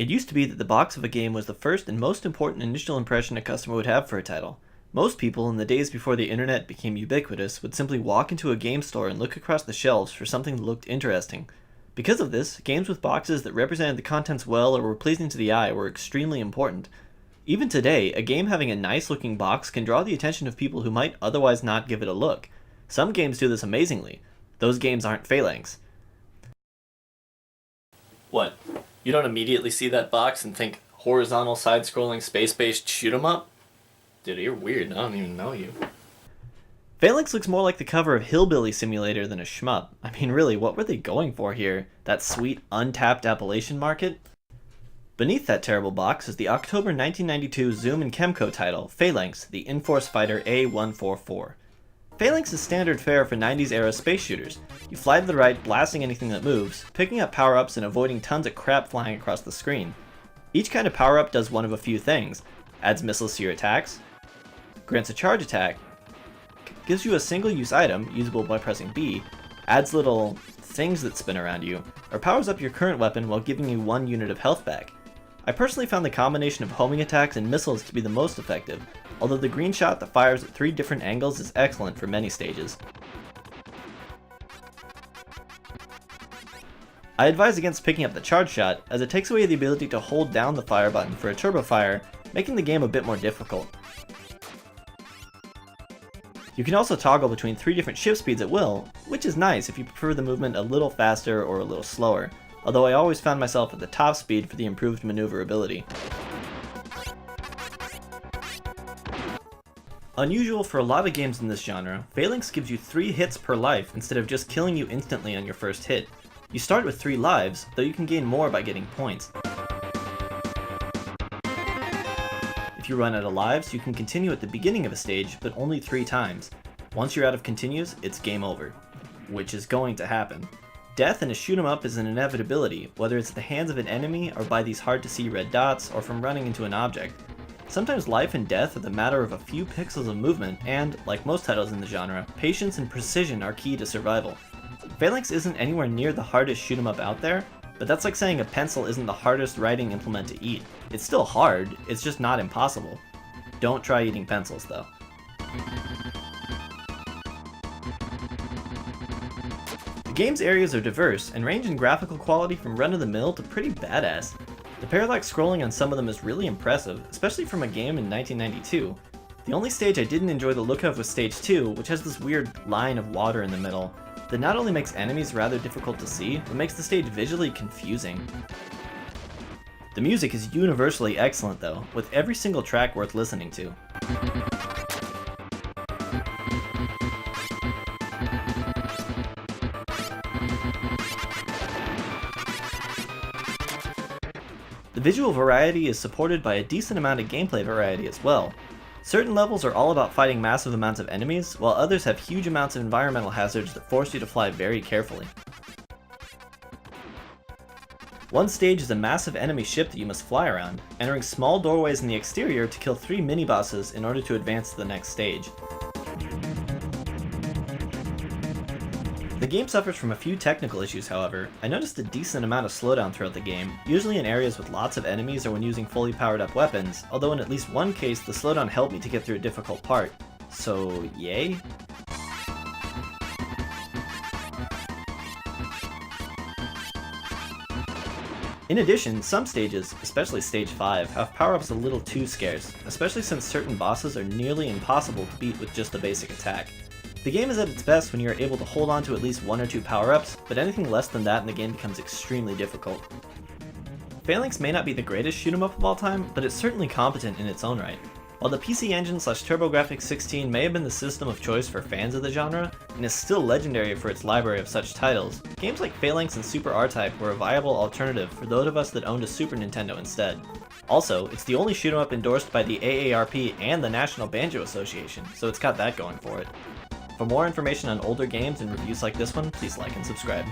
It used to be that the box of a game was the first and most important initial impression a customer would have for a title. Most people, in the days before the internet became ubiquitous, would simply walk into a game store and look across the shelves for something that looked interesting. Because of this, games with boxes that represented the contents well or were pleasing to the eye were extremely important. Even today, a game having a nice-looking box can draw the attention of people who might otherwise not give it a look. Some games do this amazingly. Those games aren't Phalanx. What? You don't immediately see that box and think, horizontal side-scrolling space-based shoot-'em-up? Dude, you're weird. I don't even know you. Phalanx looks more like the cover of Hillbilly Simulator than a shmup. I mean, really, what were they going for here? That sweet, untapped Appalachian market? Beneath that terrible box is the October 1992 Zoom and Kemco title, Phalanx, the Enforce Fighter A144. Phalanx is standard fare for 90s-era space shooters. You fly to the right, blasting anything that moves, picking up power-ups and avoiding tons of crap flying across the screen. Each kind of power-up does one of a few things. Adds missiles to your attacks, grants a charge attack, gives you a single-use item, usable by pressing B, adds little things that spin around you, or powers up your current weapon while giving you 1 unit of health back. I personally found the combination of homing attacks and missiles to be the most effective, although the green shot that fires at 3 different angles is excellent for many stages. I advise against picking up the charge shot, as it takes away the ability to hold down the fire button for a turbo fire, making the game a bit more difficult. You can also toggle between 3 different shift speeds at will, which is nice if you prefer the movement a little faster or a little slower, although I always found myself at the top speed for the improved maneuverability. Unusual for a lot of games in this genre, Phalanx gives you 3 hits per life instead of just killing you instantly on your first hit. You start with 3 lives, though you can gain more by getting points. If you run out of lives, you can continue at the beginning of a stage, but only 3 times. Once you're out of continues, it's game over. Which is going to happen. Death in a shoot-'em-up is an inevitability, whether it's at the hands of an enemy or by these hard-to-see red dots, or from running into an object. Sometimes life and death are the matter of a few pixels of movement, and, like most titles in the genre, patience and precision are key to survival. Phalanx isn't anywhere near the hardest shoot-'em-up out there, but that's like saying a pencil isn't the hardest writing implement to eat. It's still hard, it's just not impossible. Don't try eating pencils, though. The game's areas are diverse, and range in graphical quality from run-of-the-mill to pretty badass. The parallax scrolling on some of them is really impressive, especially from a game in 1992. The only stage I didn't enjoy the look of was Stage 2, which has this weird line of water in the middle, that not only makes enemies rather difficult to see, but makes the stage visually confusing. The music is universally excellent though, with every single track worth listening to. The visual variety is supported by a decent amount of gameplay variety as well. Certain levels are all about fighting massive amounts of enemies, while others have huge amounts of environmental hazards that force you to fly very carefully. One stage is a massive enemy ship that you must fly around, entering small doorways in the exterior to kill 3 mini-bosses in order to advance to the next stage. The game suffers from a few technical issues, however. I noticed a decent amount of slowdown throughout the game, usually in areas with lots of enemies or when using fully powered up weapons, although in at least one case the slowdown helped me to get through a difficult part. So, yay? In addition, some stages, especially Stage 5, have power-ups a little too scarce, especially since certain bosses are nearly impossible to beat with just a basic attack. The game is at its best when you are able to hold on to at least 1 or 2 power-ups, but anything less than that in the game becomes extremely difficult. Phalanx may not be the greatest shoot-'em-up of all time, but it's certainly competent in its own right. While the PC Engine / TurboGrafx 16 may have been the system of choice for fans of the genre, and is still legendary for its library of such titles, games like Phalanx and Super R-Type were a viable alternative for those of us that owned a Super Nintendo instead. Also, it's the only shoot-'em-up endorsed by the AARP and the National Banjo Association, so it's got that going for it. For more information on older games and reviews like this one, please like and subscribe.